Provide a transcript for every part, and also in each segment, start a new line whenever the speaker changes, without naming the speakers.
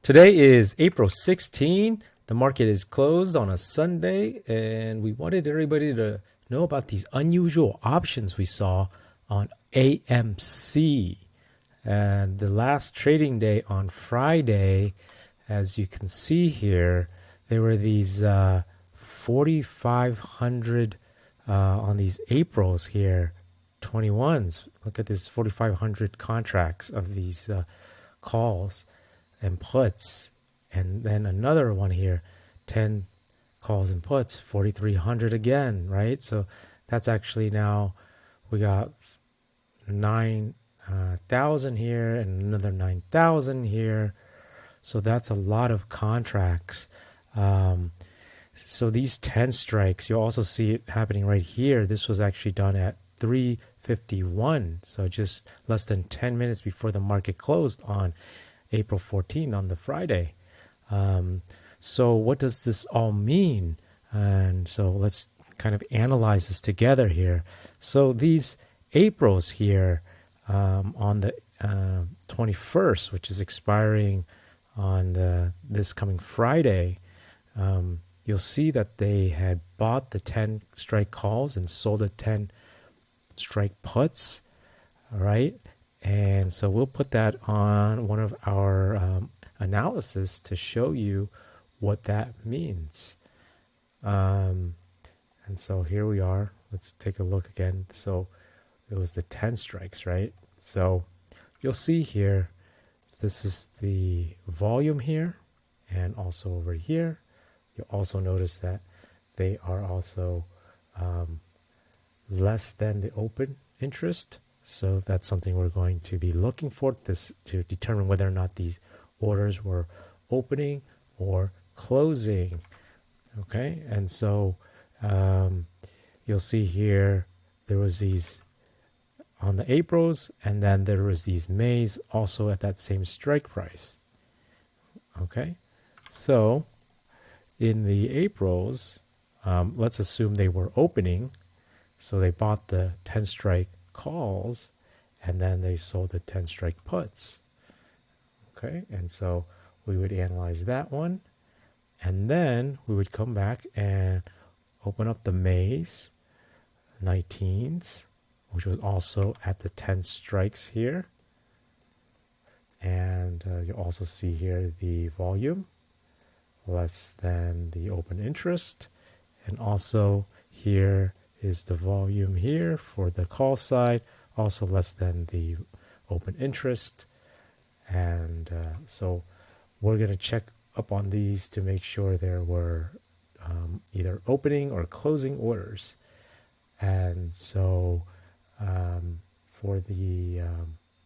Today is April 16. The market is closed on a Sunday, and we wanted everybody to know about these unusual options we saw on AMC. And the last trading day on Friday, as you can see here, there were these 4,500 on these Aprils here, 21s. Look at this 4,500 contracts of these calls and puts, and then another one here, 10 calls and puts, 4,300 again, right? So that's actually now we got 9,000 here and another 9,000 here. So that's a lot of contracts. So these 10 strikes, you'll also see it happening right here. This was actually done at 3:51, so just less than 10 minutes before the market closed on April 14 on the Friday. So what does this all mean? And so let's kind of analyze this together here. So these Aprils here on the 21st, which is expiring on this coming Friday, you'll see that they had bought the 10 strike calls and sold the 10 strike puts, all right? And so we'll put that on one of our analysis to show you what that means. And so here we are. Let's take a look again. So it was the 10 strikes, right? So you'll see here, this is the volume here and also over here. You'll also notice that they are also less than the open interest. So that's something we're going to be looking for this to determine whether or not these orders were opening or closing. Okay, and so you'll see here there was these on the Aprils, and then there was these Mays also at that same strike price. Okay, so in the Aprils, let's assume they were opening, so they bought the 10 strike calls and then they sold the 10 strike puts. Okay, and so we would analyze that one, and then we would come back and open up the Mays 19s, which was also at the 10 strikes here, and you'll also see here the volume less than the open interest, and also here is the volume here for the call side, also less than the open interest. And so we're going to check up on these to make sure there were either opening or closing orders. And so for the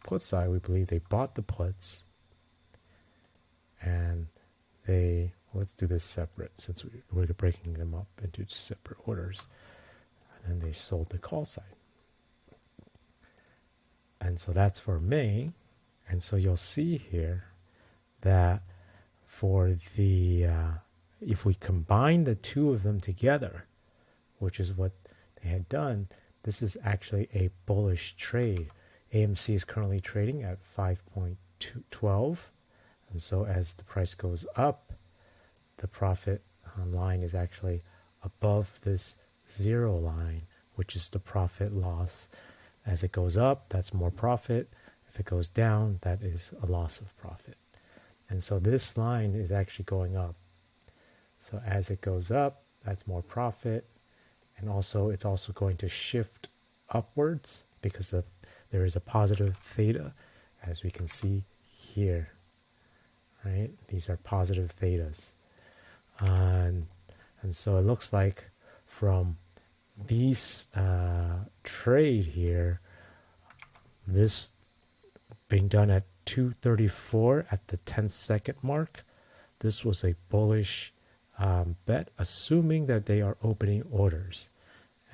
put side, we believe they bought the puts, and let's do this separate since we're breaking them up into separate orders. And they sold the call side. And so that's for May. And so you'll see here that for the, if we combine the two of them together, which is what they had done, this is actually a bullish trade. AMC is currently trading at 5.12. And so as the price goes up, the profit line is actually above this zero line, which is the profit loss. As it goes up, that's more profit. If it goes down, that is a loss of profit. And so this line is actually going up. So as it goes up, that's more profit. And also it's also going to shift upwards because there is a positive theta, as we can see here, right? These are positive thetas. And so it looks like from these trade here, this being done at 234 at the 10-second mark, this was a bullish bet, assuming that they are opening orders,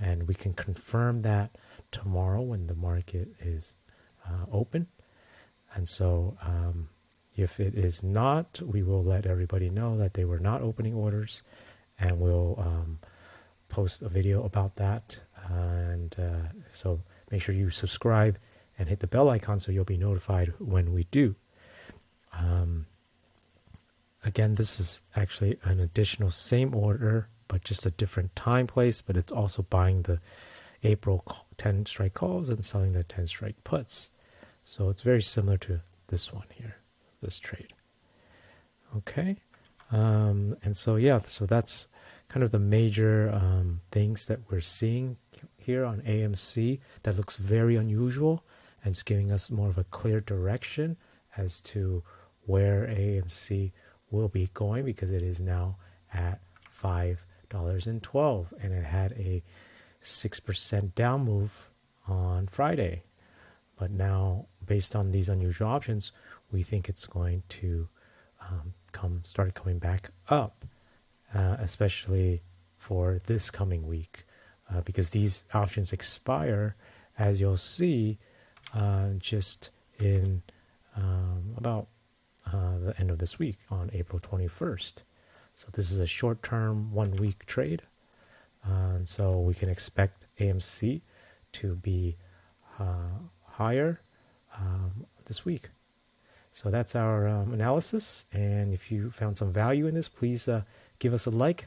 and we can confirm that tomorrow when the market is open. And so if it is not, we will let everybody know that they were not opening orders, and we'll post a video about that. And so make sure you subscribe and hit the bell icon so you'll be notified when we do. again, this is actually an additional same order, but just a different time place, but it's also buying the April 10 strike calls and selling the 10 strike puts. So it's very similar to this one here, this trade. Okay. And so, yeah, so that's kind of the major things that we're seeing here on AMC that looks very unusual, and it's giving us more of a clear direction as to where AMC will be going, because it is now at $5.12, and it had a 6% down move on Friday. But now, based on these unusual options, we think it's going to start coming back up, especially for this coming week, because these options expire, as you'll see, just in about the end of this week on April 21st. So this is a short-term 1-week trade. And so we can expect AMC to be higher this week. So that's our analysis. And if you found some value in this, please give us a like.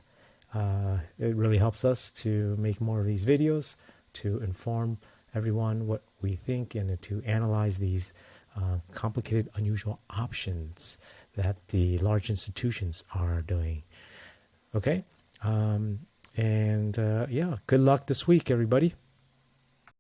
It really helps us to make more of these videos, to inform everyone what we think, and to analyze these complicated, unusual options that the large institutions are doing. Okay? Yeah, good luck this week, everybody.